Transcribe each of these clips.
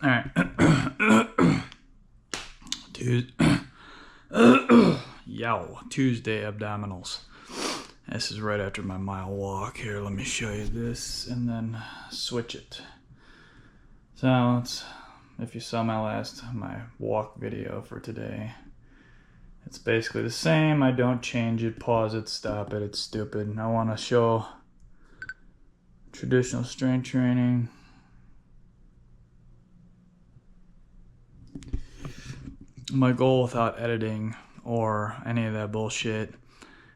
All right. Tuesday abdominals. This is right after my mile walk. Here, let me show you this and then switch it. So, if you saw my walk video for today, it's basically the same. I don't change it, pause it, stop it. It's stupid. I want to show traditional strength training. My goal without editing or any of that bullshit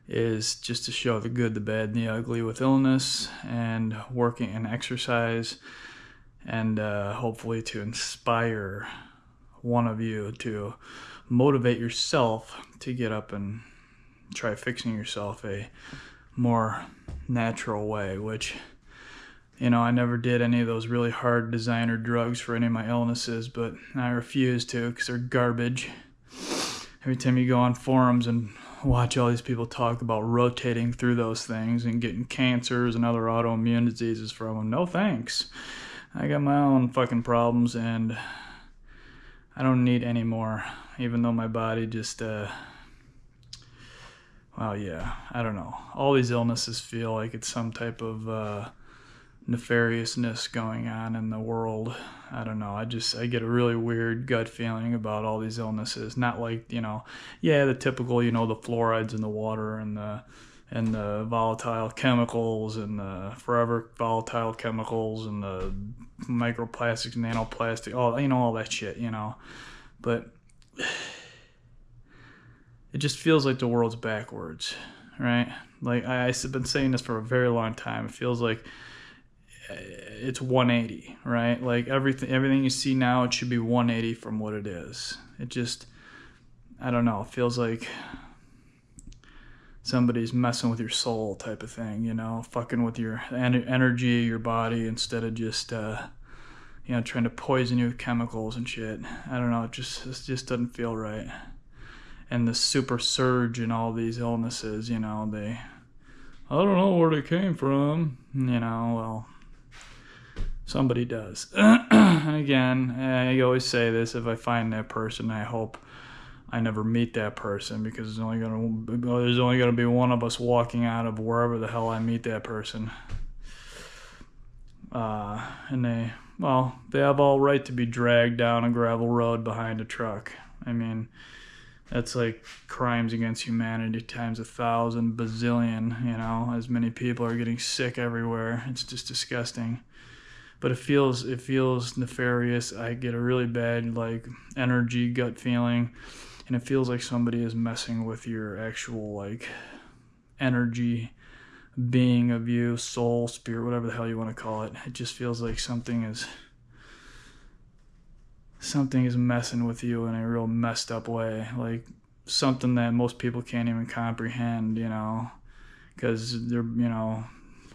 is just to show the good, the bad, and the ugly with illness and working and exercise, and hopefully to inspire one of you to motivate yourself to get up and try fixing yourself a more natural way, which, you know, I never did any of those really hard designer drugs for any of my illnesses, but I refuse to because they're garbage. Every time you go on forums and watch all these people talk about rotating through those things and getting cancers and other autoimmune diseases from them, no thanks. I got my own fucking problems and I don't need any more, even though my body just, well, yeah, I don't know. All these illnesses feel like it's some type of nefariousness going on in the world. I don't know. I get a really weird gut feeling about all these illnesses. Not like, you know, yeah, the typical, you know, the fluorides in the water and the volatile chemicals and the forever volatile chemicals and the microplastics, nanoplastic, all, you know, all that shit, you know. But it just feels like the world's backwards, right? Like I've been saying this for a very long time. It feels like it's 180, right? Like everything you see now, it should be 180 from what it is. It just, I don't know, it feels like somebody's messing with your soul type of thing, you know, fucking with your energy, your body, instead of just, you know, trying to poison you with chemicals and shit. I don't know, it just doesn't feel right. And the super surge in all these illnesses, you know, I don't know where they came from, you know, well, somebody does. And again, I always say this, if I find that person, I hope I never meet that person, because there's only gonna be one of us walking out of wherever the hell I meet that person. And they have all right to be dragged down a gravel road behind a truck. I mean, that's like crimes against humanity times 1,000 bazillion, you know, as many people are getting sick everywhere. It's just disgusting. But it feels nefarious. I get a really bad, like, energy, gut feeling, and it feels like somebody is messing with your actual, like, energy, being of you, soul, spirit, whatever the hell you want to call it. It just feels like something is messing with you in a real messed up way, like something that most people can't even comprehend, you know, because they're, you know,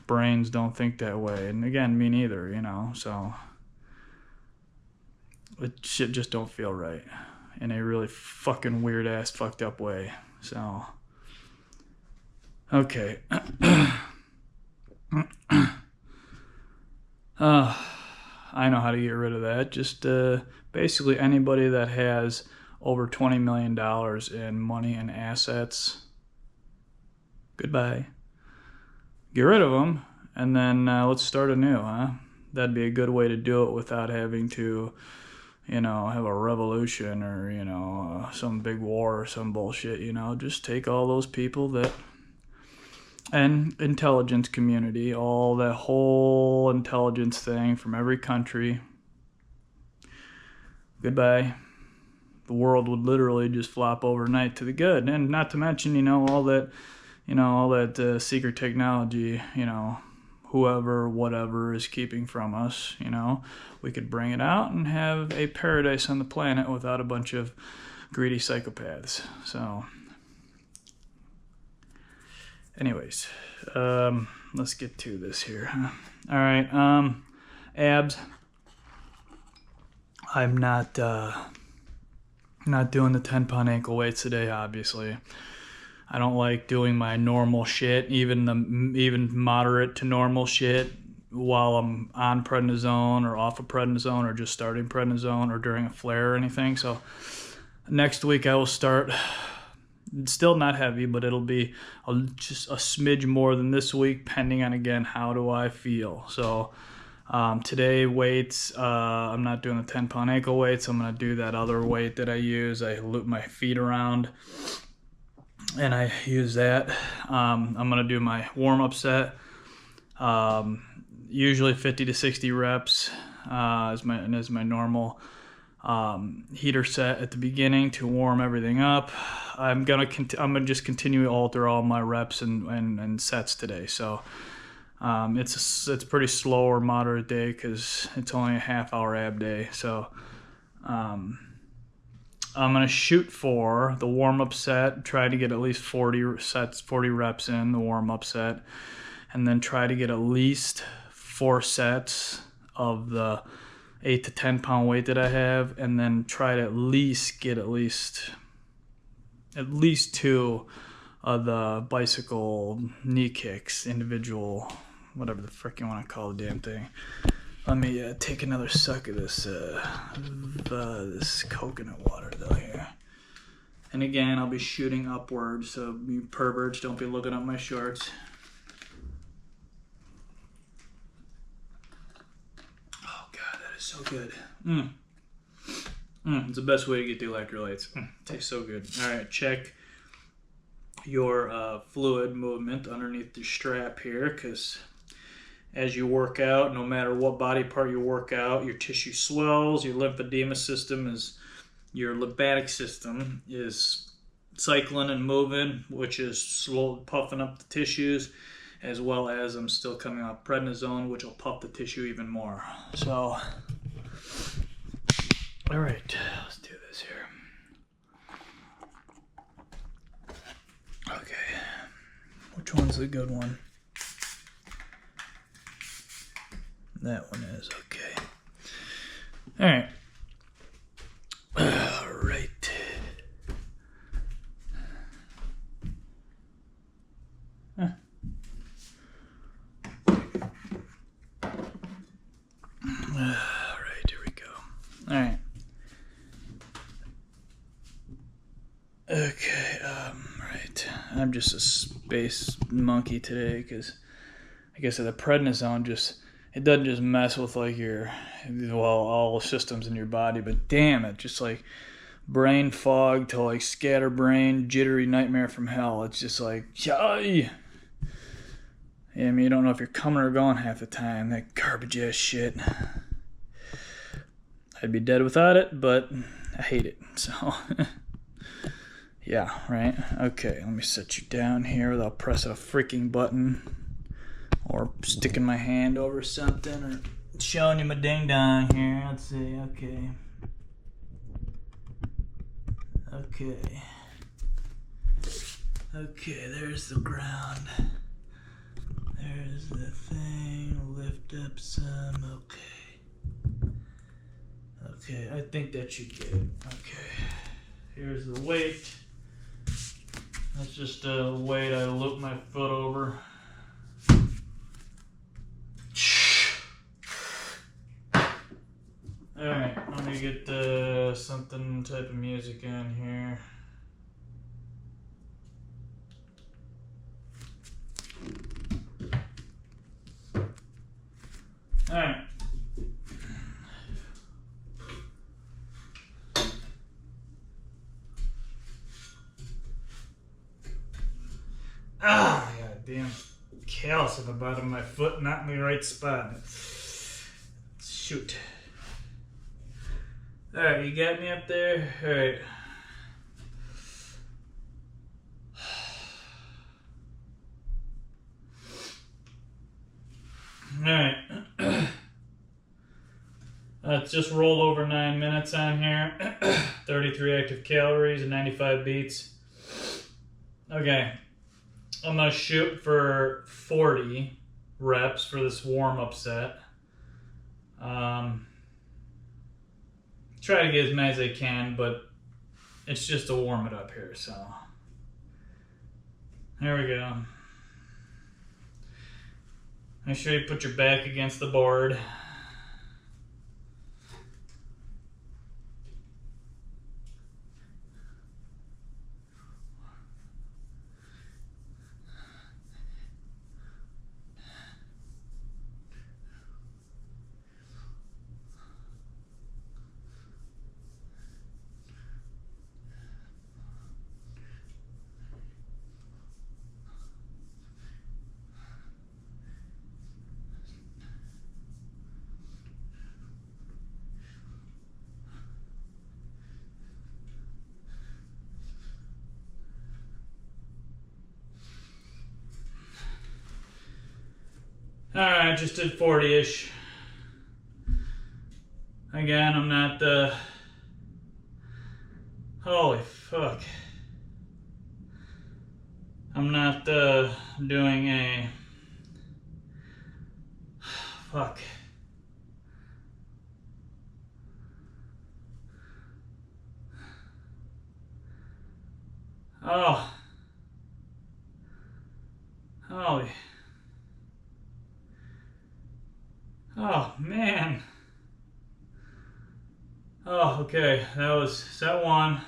brains don't think that way. And again, me neither, you know, so shit just don't feel right in a really fucking weird ass fucked up way. So okay. I know how to get rid of that. Just basically anybody that has over $20 million in money and assets, goodbye. Get rid of them, and then let's start anew, huh? That'd be a good way to do it without having to, you know, have a revolution or, you know, some big war or some bullshit, you know. Just take all those people and intelligence community, all that whole intelligence thing from every country. Goodbye. The world would literally just flop overnight to the good. And not to mention, you know, all that secret technology, you know, whoever, whatever is keeping from us, you know, we could bring it out and have a paradise on the planet without a bunch of greedy psychopaths. So anyways, let's get to this here. All right, abs. I'm not doing the 10-pound ankle weights today, obviously. I don't like doing my normal shit, even moderate to normal shit. while I'm on prednisone or off of prednisone or just starting prednisone or during a flare or anything. So next week I will start, still not heavy, but it'll be just a smidge more than this week, pending on, again, how do I feel. So today weights, I'm not doing the 10-pound ankle weights. I'm going to do that other weight that I use. I loop my feet around and I use that. I'm going to do my warm-up set. Usually 50 to 60 reps is my normal heater set at the beginning to warm everything up. I'm gonna just continue to alter all my reps and sets today. So it's pretty slow or moderate day because it's only a half-hour ab day. So I'm gonna shoot for the warm-up set. Try to get at least 40 reps in the warm-up set, and then try to get at least 4 sets of the 8 to 10 pound weight that I have, and then try to at least get at least 2 of the bicycle knee kicks, individual, whatever the frick you want to call the damn thing. Let me take another suck of this this coconut water though here. And again, I'll be shooting upwards, so you perverts, don't be looking at my shorts. Oh God, that is so good. It's the best way to get the electrolytes. Tastes so good. All right, check your fluid movement underneath the strap here, because as you work out, no matter what body part you work out, your tissue swells, your lymphedema system your lymphatic system is cycling and moving, which is slowly puffing up the tissues, as well as I'm still coming off prednisone, which will puff the tissue even more. So, all right, let's do this here. Okay, which one's the good one? That one is okay. All right. All right. All right, here we go. All right. Okay, right. I'm just a space monkey today because I guess the prednisone it doesn't just mess with like all the systems in your body, but damn it, just like brain fog to like scatterbrain, jittery nightmare from hell. It's just like, yay! Yeah, I mean, you don't know if you're coming or going half the time. That garbage ass shit. I'd be dead without it, but I hate it. So, yeah, right? Okay, let me set you down here without pressing a freaking button or sticking my hand over something or showing you my ding dong here. Let's see, okay. Okay, there's the ground. There's the thing. Lift up some. Okay, I think that should get it. Okay, here's the weight. That's just a weight I loop my foot over. Alright, let me get something type of music on here. Alright. Ah, goddamn callus at the bottom of my foot, not in the right spot. Shoot. Alright, you got me up there? Alright. Alright. Let's just roll over 9 minutes on here. 33 active calories and 95 beats. Okay. I'm going to shoot for 40 reps for this warm-up set. Try to get as many as I can, but it's just to warm it up here, so. There we go. Make sure you put your back against the board. Alright, just did 40-ish. Again, I'm not the... Holy fuck. I'm not doing a... Fuck. Oh. Holy. Oh, man. Oh, okay. That was set one.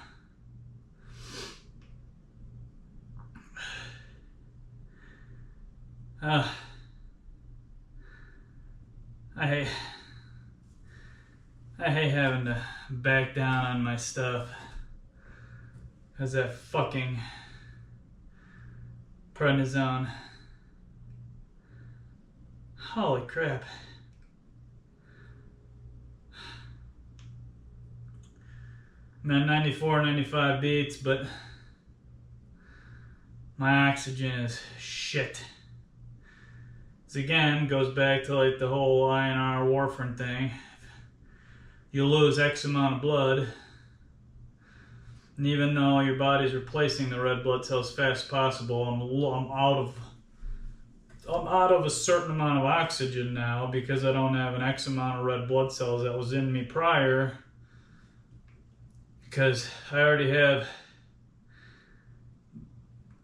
I hate having to back down on my stuff. Because that fucking prednisone. Holy crap. I'm at 94, 95 beats, but my oxygen is shit. This again goes back to like the whole INR warfarin thing. You lose X amount of blood, and even though your body's replacing the red blood cells as fast as possible, I'm out of a certain amount of oxygen now because I don't have an X amount of red blood cells that was in me prior, because I already have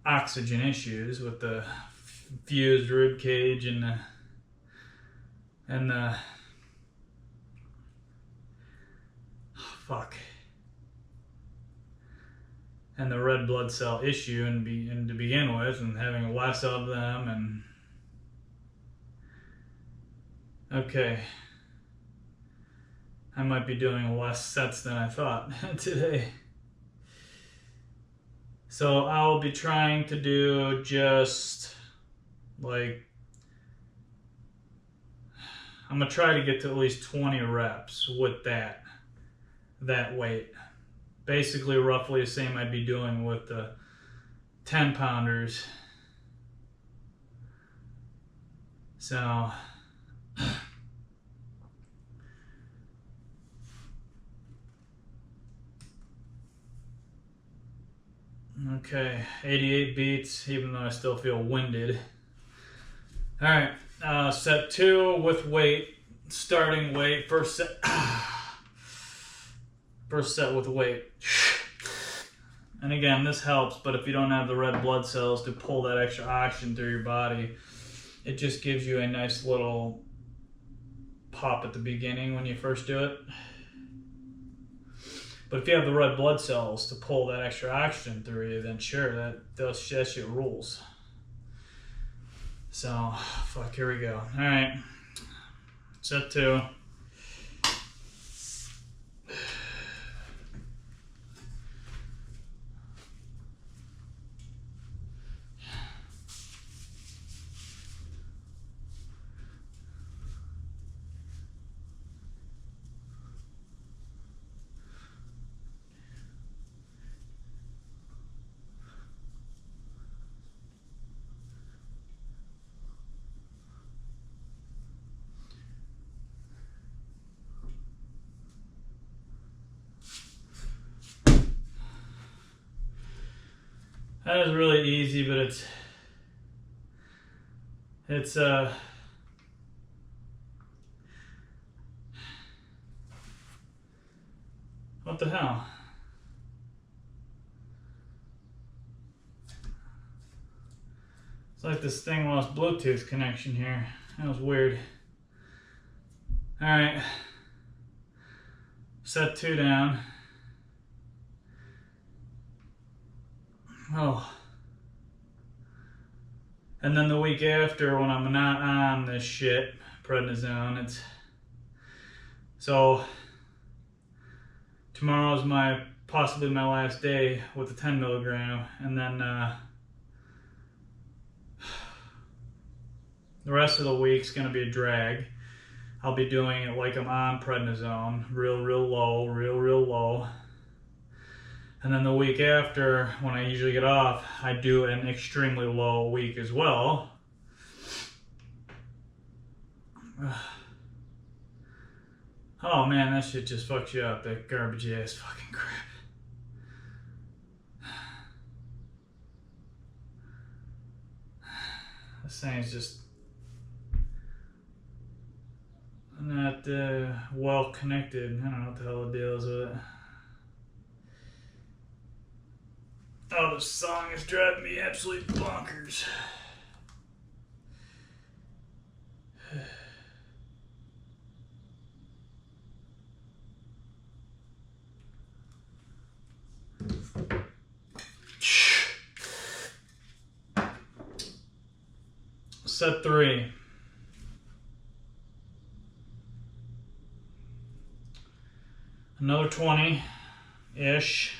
oxygen issues with the fused rib cage and the fuck and the red blood cell issue and to begin with, and having less of them. And okay, I might be doing less sets than I thought today. So I'll be trying to do just like, I'm gonna try to get to at least 20 reps with that weight. Basically roughly the same I'd be doing with the 10 pounders. So okay, 88 beats, even though I still feel winded. All right, set 2 with weight, starting weight, first set with weight. And again, this helps, but if you don't have the red blood cells to pull that extra oxygen through your body, it just gives you a nice little pop at the beginning when you first do it. But if you have the red blood cells to pull that extra oxygen through you, then sure, that shit rules. So, fuck, here we go. All right, set 2. That is really easy, but it's what the hell? It's like this thing lost Bluetooth connection here. That was weird. Alright. Set 2 down. Oh. And then the week after, when I'm not on this shit, prednisone, it's... So, tomorrow's possibly my last day with the 10 milligram, and then the rest of the week's gonna be a drag. I'll be doing it like I'm on prednisone, real low. And then the week after, when I usually get off, I do an extremely low week as well. Oh man, that shit just fucks you up, that garbage ass fucking crap. This thing's just not well connected. I don't know what the hell the deal is with it. Oh, this song is driving me absolutely bonkers. Set 3. Another 20-ish.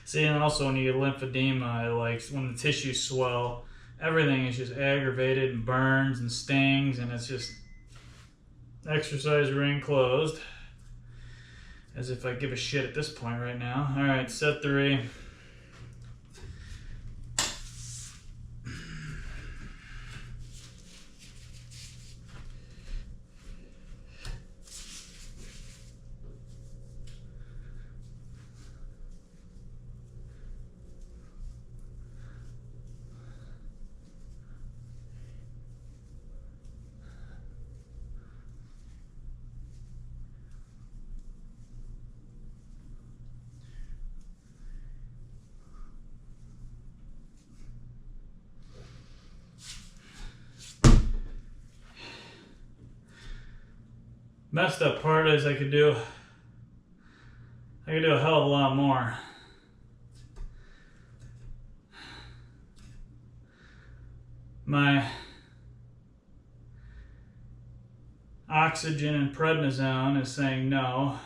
See, and also when you get lymphedema, like when the tissues swell, everything is just aggravated and burns and stings, and it's just exercise ring closed. As if I give a shit at this point right now. All right, set 3. Messed up part is I could do a hell of a lot more. My oxygen and prednisone is saying no,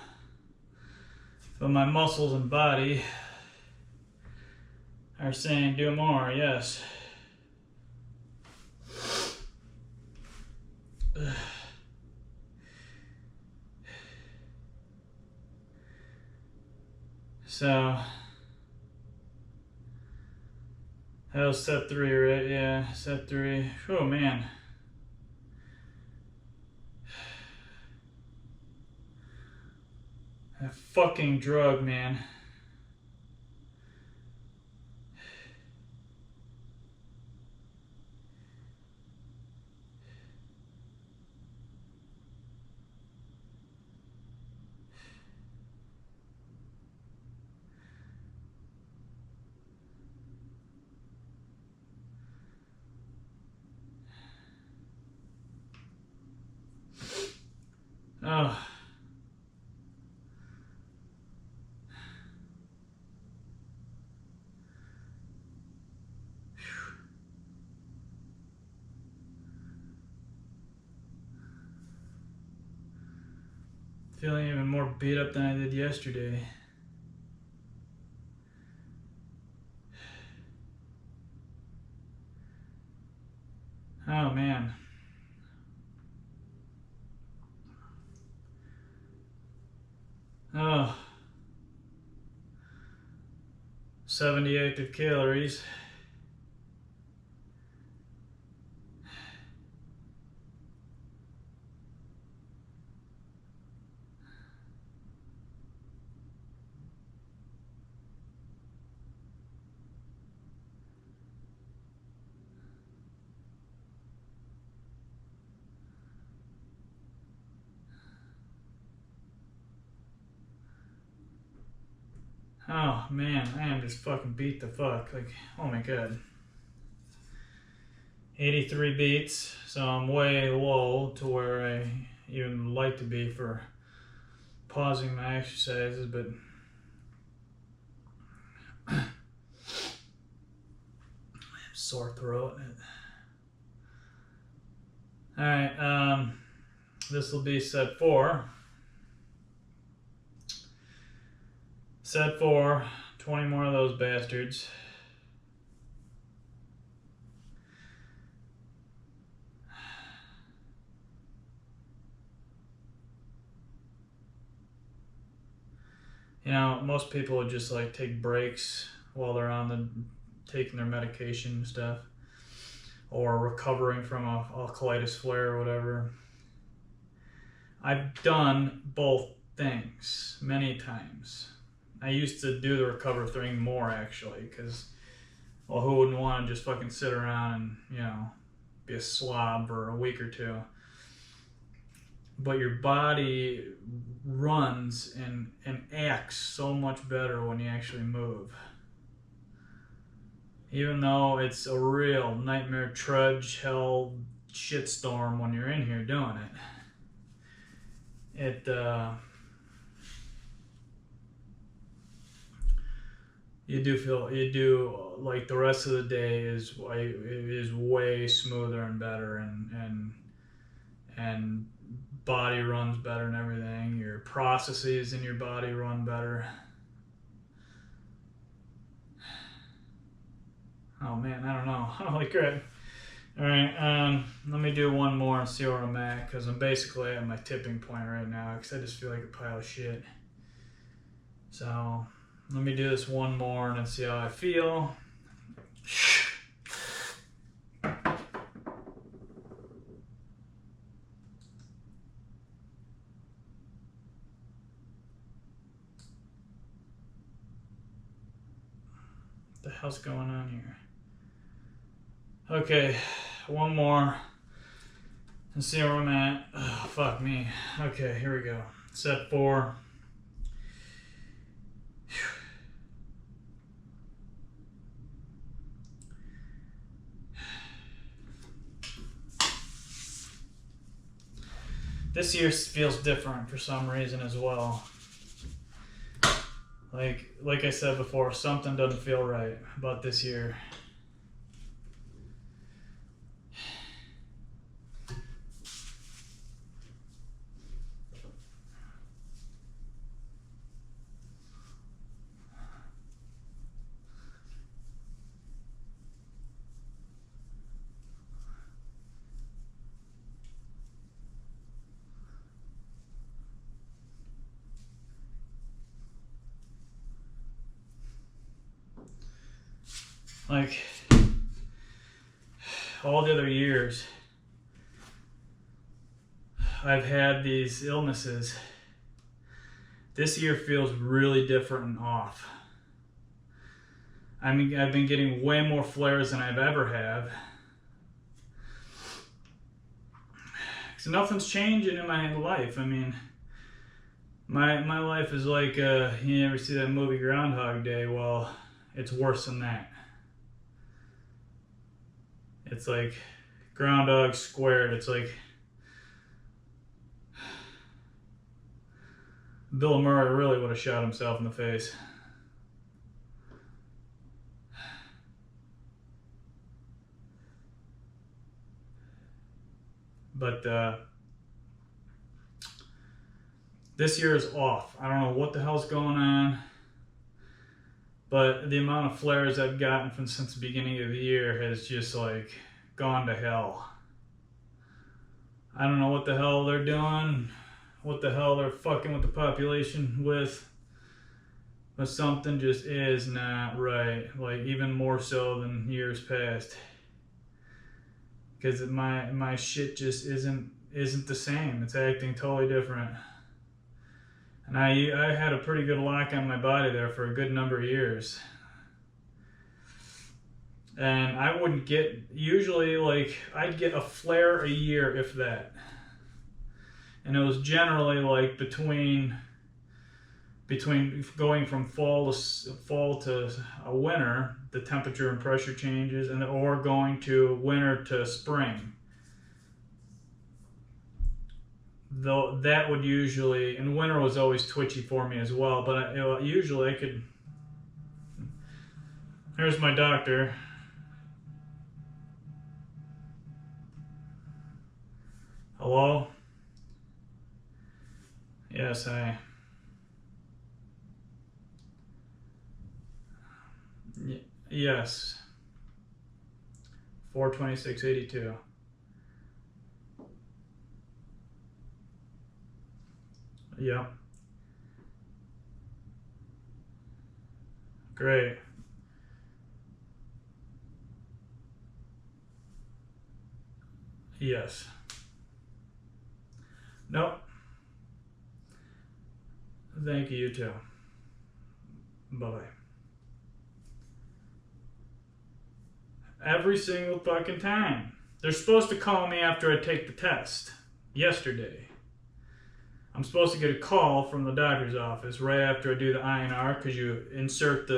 but my muscles and body are saying do more, yes. So, that was set 3, right? Yeah, set 3. Oh, man. That fucking drug, man. Oh. Feeling even more beat up than I did yesterday. Oh, man. Oh. 70 active calories. Oh man, I am just fucking beat the fuck. Like, oh my god. 83 beats, so I'm way low to where I even like to be for pausing my exercises, but sore throat. Alright, this will be set 4. Set 4, 20 more of those bastards. You know, most people would just like take breaks while they're taking their medication and stuff, or recovering from a colitis flare or whatever. I've done both things many times. I used to do the recover thing more actually, because, well, who wouldn't want to just fucking sit around and, you know, be a slob for a week or two? But your body runs and acts so much better when you actually move. Even though it's a real nightmare, trudge, hell, shitstorm when you're in here doing it. You do like the rest of the day is way smoother and better, and body runs better and everything. Your processes in your body run better. Oh man, I don't know. Holy crap. Alright, let me do one more and see where I'm at, because I'm basically at my tipping point right now, because I just feel like a pile of shit. So, let me do this one more and then see how I feel. What the hell's going on here? Okay, one more and see where I'm at. Oh, fuck me. Okay, here we go. Set 4. This year feels different for some reason as well. Like I said before, something doesn't feel right about this year. Like, all the other years, I've had these illnesses. This year feels really different and off. I mean, I've been getting way more flares than I've ever have. So nothing's changing in my life. I mean, my life is like, you ever see that movie Groundhog Day? Well, it's worse than that. It's like Groundhog squared. It's like Bill Murray really would have shot himself in the face. But this year is off. I don't know what the hell's going on, but the amount of flares I've gotten since the beginning of the year has just like gone to hell. I don't know what the hell they're doing, what the hell they're fucking with the population with, but something just is not right, like even more so than years past. Because my shit just isn't the same. It's acting totally different. And I had a pretty good lock on my body there for a good number of years. And I wouldn't get, usually like, I'd get a flare a year, if that. And it was generally like between between going from fall to a winter, the temperature and pressure changes, and or going to winter to spring. Though that would usually, and winter was always twitchy for me as well, but usually I could. Here's my doctor. Hello? Yes, hi. Yes. 42682. Yep. Great. Yes. Nope. Thank you, you too. Bye-bye. Every single fucking time. They're supposed to call me after I take the test. Yesterday. I'm supposed to get a call from the doctor's office right after I do the INR, because you insert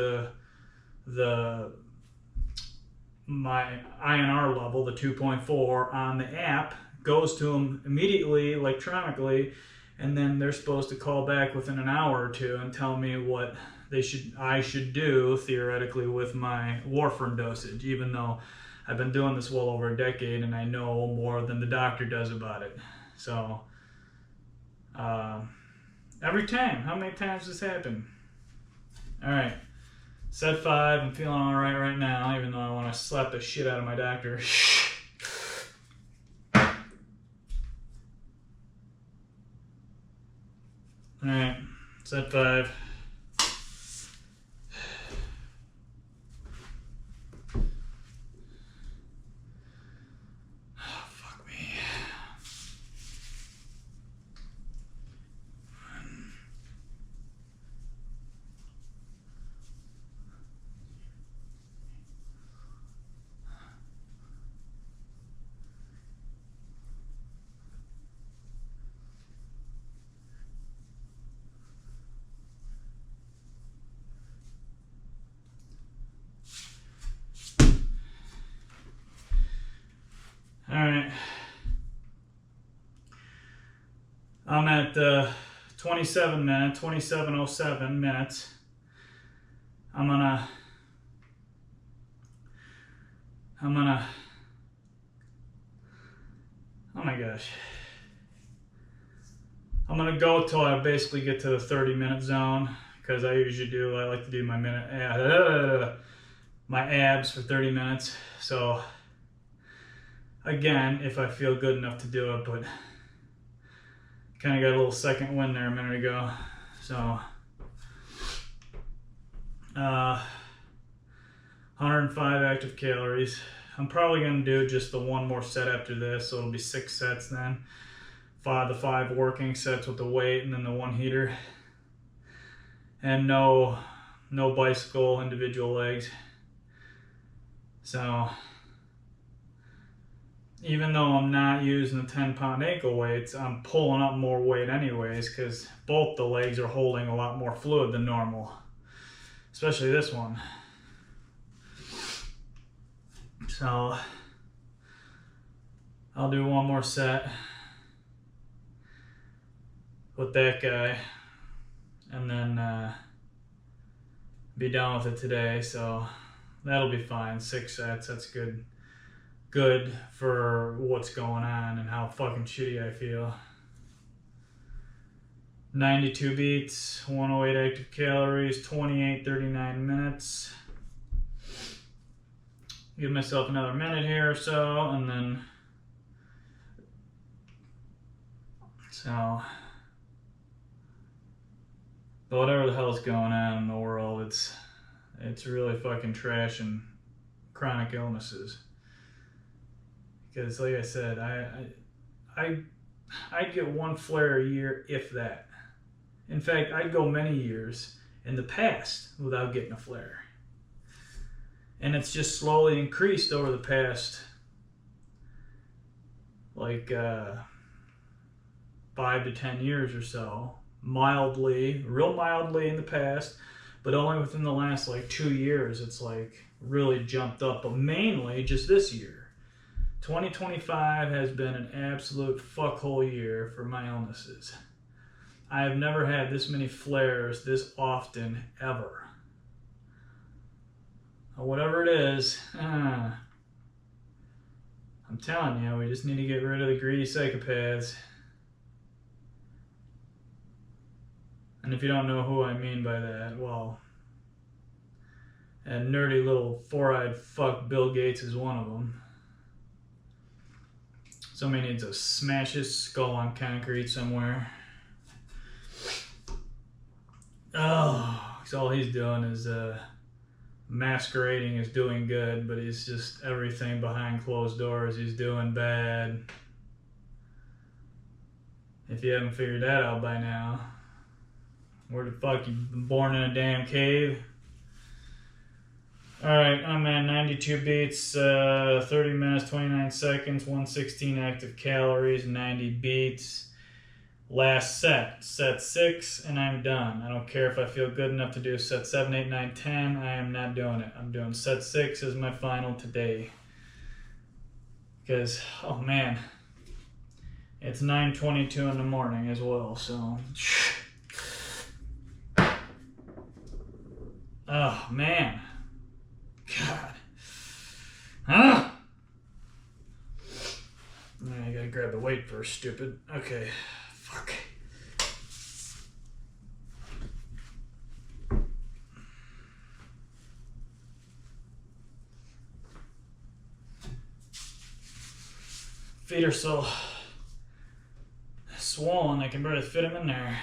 my INR level, the 2.4, on the app, goes to them immediately electronically, and then they're supposed to call back within an hour or two and tell me what I should do theoretically with my warfarin dosage, even though I've been doing this well over a decade and I know more than the doctor does about it. So every time, how many times has this happened? All right, set 5. I'm feeling all right now, even though I want to slap the shit out of my doctor. All right, set 5. All right, I'm at 27:07 minutes. I'm gonna, oh my gosh. I'm gonna go till I basically get to the 30-minute zone, because I like to do my my abs for 30 minutes. So again, if I feel good enough to do it, but kind of got a little second wind there a minute ago. So 105 active calories. I'm probably going to do just the one more set after this, so it'll be 6 sets then. The 5 working sets with the weight, and then the 1 heater. And no bicycle, individual legs. So even though I'm not using the 10-pound ankle weights, I'm pulling up more weight anyways, because both the legs are holding a lot more fluid than normal, especially this one. So I'll do one more set with that guy, and then be done with it today. So that'll be fine. 6 sets, that's good for what's going on and how fucking shitty I feel. 92 beats, 108 active calories, 39 minutes. Give myself another minute here or so, and then but whatever the hell's going on in the world, it's really fucking trash and chronic illnesses. Because like I said, I get 1 flare a year, if that. In fact, I'd go many years in the past without getting a flare. And it's just slowly increased over the past, like 5 to 10 years or so. mildly, real mildly in the past, but only within the last like 2 years it's like really jumped up, but mainly just this year. 2025 has been an absolute fuckhole year for my illnesses. I have never had this many flares this often ever. Whatever it is, I'm telling you, we just need to get rid of the greedy psychopaths. And if you don't know who I mean by that, well, that nerdy little four-eyed fuck Bill Gates is one of them. Somebody needs to smash his skull on concrete somewhere. Oh, because all he's doing is masquerading as doing good, but he's just everything behind closed doors. He's doing bad. If you haven't figured that out by now, where the fuck you been born in a damn cave? Alright, I'm at 92 beats, 30 minutes, 29 seconds, 116 active calories, 90 beats. Last set 6, and I'm done. I don't care if I feel good enough to do set 7, 8, 9, 10. I am not doing it. I'm doing set 6 as my final today. Because, oh man, it's 9:22 in the morning as well, so. Oh man. God. Ah! I gotta grab the weight first, stupid. Okay. Fuck. Feet are so swollen I can barely fit them in there.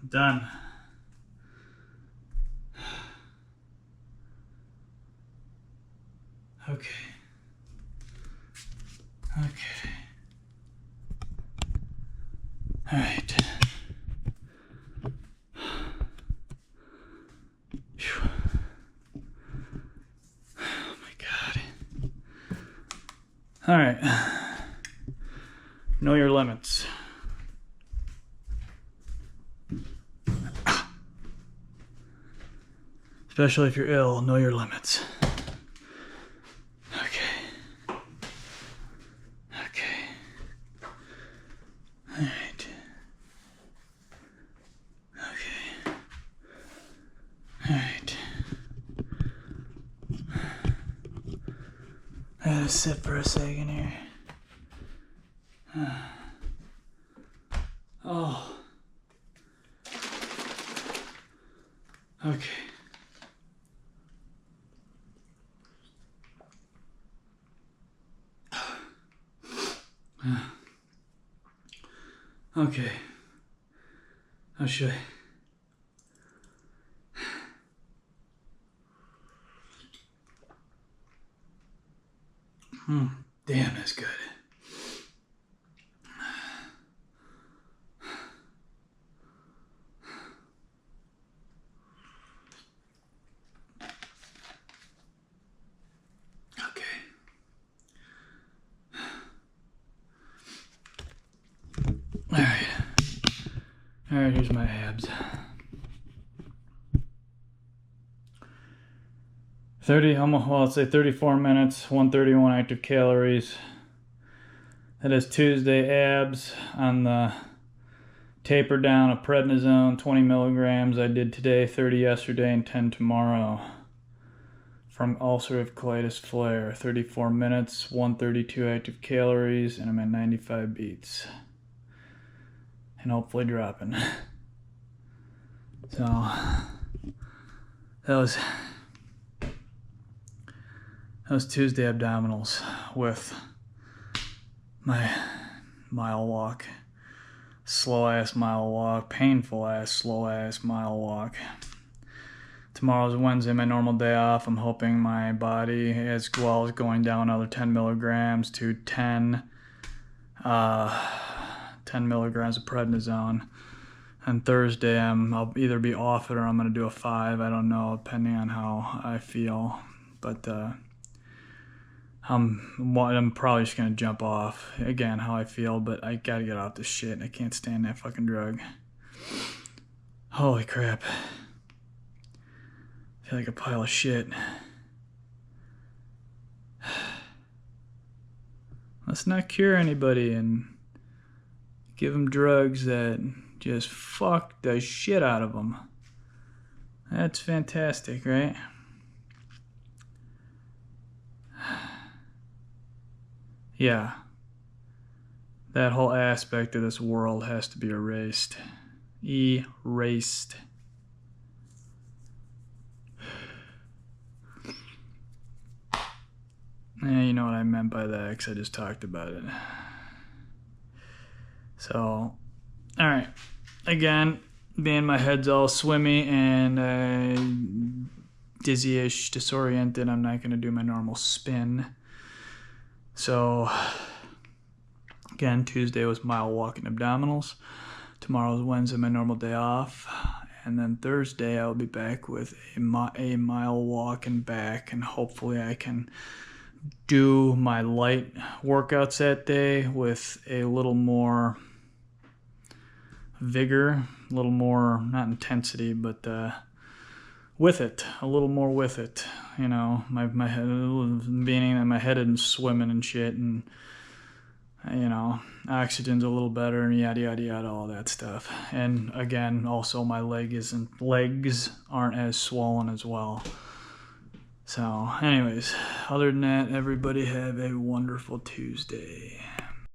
Done. Okay. All right. Whew. Oh my God. All right. Know your limits. Especially if you're ill, know your limits. Okay. All right. Okay. All right. I gotta sit for a second here. Oh. Okay. Okay. How should I? Damn, that's good. All right, here's my abs. 34 minutes, 131 active calories. That is Tuesday abs on the taper down of prednisone, 20 milligrams. I did today, 30 yesterday, and 10 tomorrow. From ulcerative colitis flare, 34 minutes, 132 active calories, and I'm at 95 beats. And hopefully dropping. So that was Tuesday abdominals with my mile walk. Slow ass mile walk, painful ass slow ass mile walk. Tomorrow's Wednesday, my normal day off. I'm hoping my body as well is going down another 10 milligrams to 10 milligrams of prednisone. And Thursday, I'll either be off it or I'm going to do a 5. I don't know, depending on how I feel. But I'm probably just going to jump off. Again, how I feel, but I got to get off this shit. I can't stand that fucking drug. Holy crap. I feel like a pile of shit. Let's not cure anybody and give them drugs that just fuck the shit out of them. That's fantastic, right? Yeah. That whole aspect of this world has to be erased. Erased. Yeah, you know what I meant by that, because I just talked about it. So, alright. Again, being my head's all swimmy and dizzy-ish, disoriented, I'm not going to do my normal spin. So, again, Tuesday was mile walking abdominals. Tomorrow's Wednesday, my normal day off. And then Thursday, I'll be back with a mile walk and back, and hopefully I can do my light workouts that day with a little more vigor, a little more, not intensity, but with it, a little more with it. You know, my head, meaning that my head isn't swimming and shit, and you know, oxygen's a little better, and yada yada yada, all that stuff. And again, also my legs aren't as swollen as well. So anyways, other than that, everybody have a wonderful Tuesday.